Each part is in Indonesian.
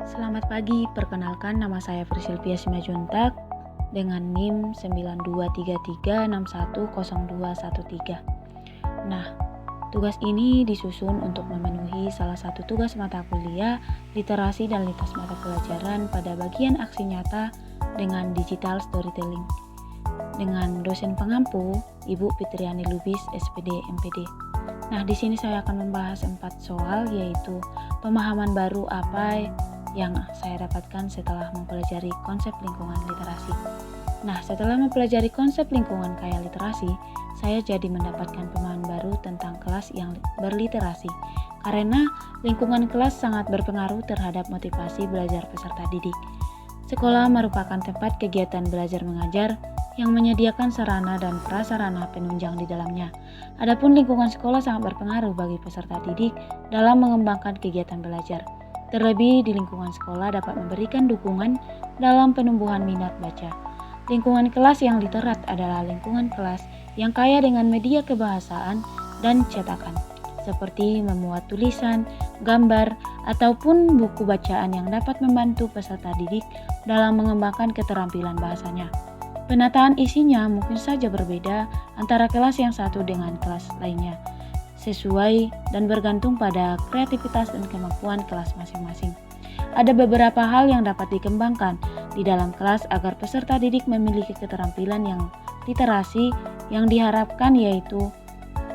Selamat pagi, perkenalkan nama saya Frisilvia Simajuntak dengan NIM 9233610213. Nah, tugas ini disusun untuk memenuhi salah satu tugas mata kuliah literasi dan lintas mata pelajaran pada bagian aksi nyata dengan digital storytelling dengan dosen pengampu Ibu Fitriani Lubis SPD MPD. Nah, di sini saya akan membahas 4 soal, yaitu pemahaman baru apa yang saya dapatkan setelah mempelajari konsep lingkungan literasi. Nah, setelah mempelajari konsep lingkungan kaya literasi, saya jadi mendapatkan pemahaman baru tentang kelas yang berliterasi. Karena lingkungan kelas sangat berpengaruh terhadap motivasi belajar peserta didik. Sekolah merupakan tempat kegiatan belajar mengajar yang menyediakan sarana dan prasarana penunjang di dalamnya. Adapun lingkungan sekolah sangat berpengaruh bagi peserta didik dalam mengembangkan kegiatan belajar. Terlebih di lingkungan sekolah dapat memberikan dukungan dalam penumbuhan minat baca. Lingkungan kelas yang literat adalah lingkungan kelas yang kaya dengan media kebahasaan dan cetakan, seperti memuat tulisan, gambar, ataupun buku bacaan yang dapat membantu peserta didik dalam mengembangkan keterampilan bahasanya. Penataan isinya mungkin saja berbeda antara kelas yang satu dengan kelas lainnya, sesuai dan bergantung pada kreativitas dan kemampuan kelas masing-masing. Ada beberapa hal yang dapat dikembangkan di dalam kelas agar peserta didik memiliki keterampilan yang literasi yang diharapkan, yaitu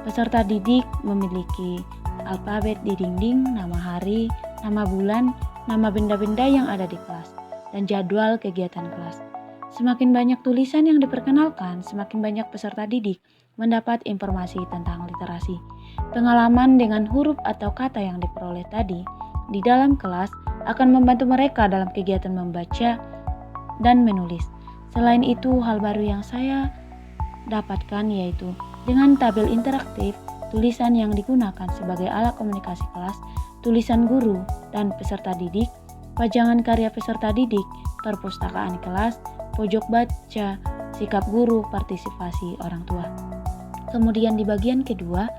peserta didik memiliki alfabet di dinding, nama hari, nama bulan, nama benda-benda yang ada di kelas, dan jadwal kegiatan kelas. Semakin banyak tulisan yang diperkenalkan, semakin banyak peserta didik mendapat informasi tentang literasi. Pengalaman dengan huruf atau kata yang diperoleh tadi di dalam kelas akan membantu mereka dalam kegiatan membaca dan menulis. Selain itu, hal baru yang saya dapatkan yaitu dengan tabel interaktif, tulisan yang digunakan sebagai alat komunikasi kelas, tulisan guru dan peserta didik, pajangan karya peserta didik, perpustakaan kelas, pojok baca, sikap guru, partisipasi orang tua. Kemudian di bagian kedua,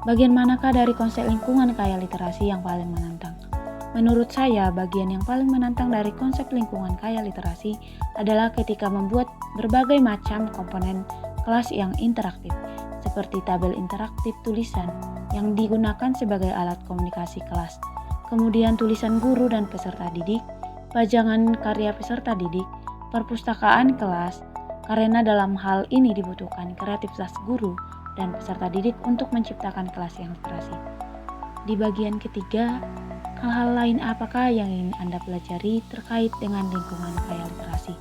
bagian manakah dari konsep lingkungan kaya literasi yang paling menantang? Menurut saya, bagian yang paling menantang dari konsep lingkungan kaya literasi adalah ketika membuat berbagai macam komponen kelas yang interaktif, seperti tabel interaktif tulisan yang digunakan sebagai alat komunikasi kelas, kemudian tulisan guru dan peserta didik, pajangan karya peserta didik, perpustakaan kelas, karena dalam hal ini dibutuhkan kreativitas guru dan peserta didik untuk menciptakan kelas yang literasi. Di bagian ketiga, hal-hal lain apakah yang ingin Anda pelajari terkait dengan lingkungan kaya literasi?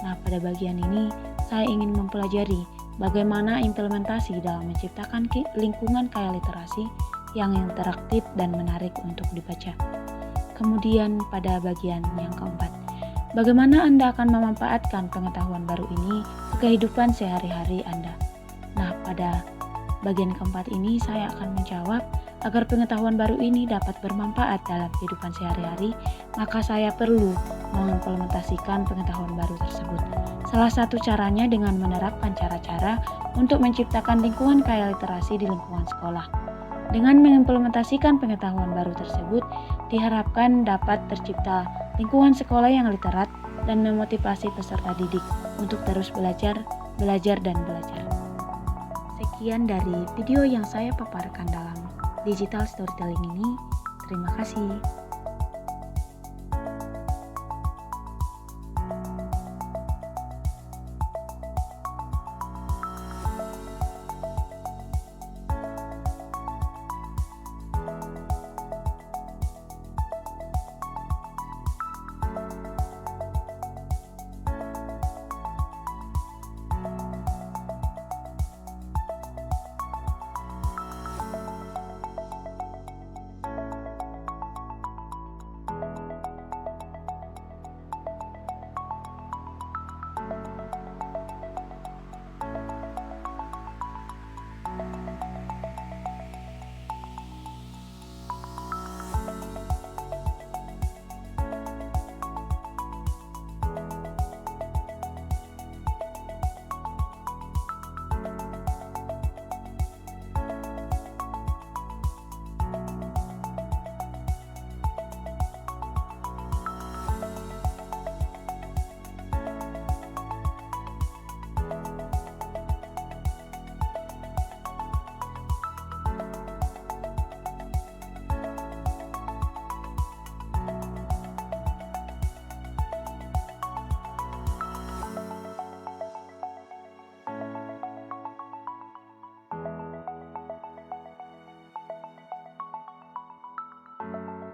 Nah, pada bagian ini saya ingin mempelajari bagaimana implementasi dalam menciptakan lingkungan kaya literasi yang interaktif dan menarik untuk dibaca. Kemudian pada bagian yang keempat, bagaimana Anda akan memanfaatkan pengetahuan baru ini ke kehidupan sehari-hari Anda? Nah, pada bagian keempat ini saya akan menjawab agar pengetahuan baru ini dapat bermanfaat dalam kehidupan sehari-hari, maka saya perlu mengimplementasikan pengetahuan baru tersebut. Salah satu caranya dengan menerapkan cara-cara untuk menciptakan lingkungan kaya literasi di lingkungan sekolah. Dengan mengimplementasikan pengetahuan baru tersebut, diharapkan dapat tercipta lingkungan sekolah yang literat dan memotivasi peserta didik untuk terus belajar, dan belajar. Sekian dari video yang saya paparkan dalam digital storytelling ini. Terima kasih.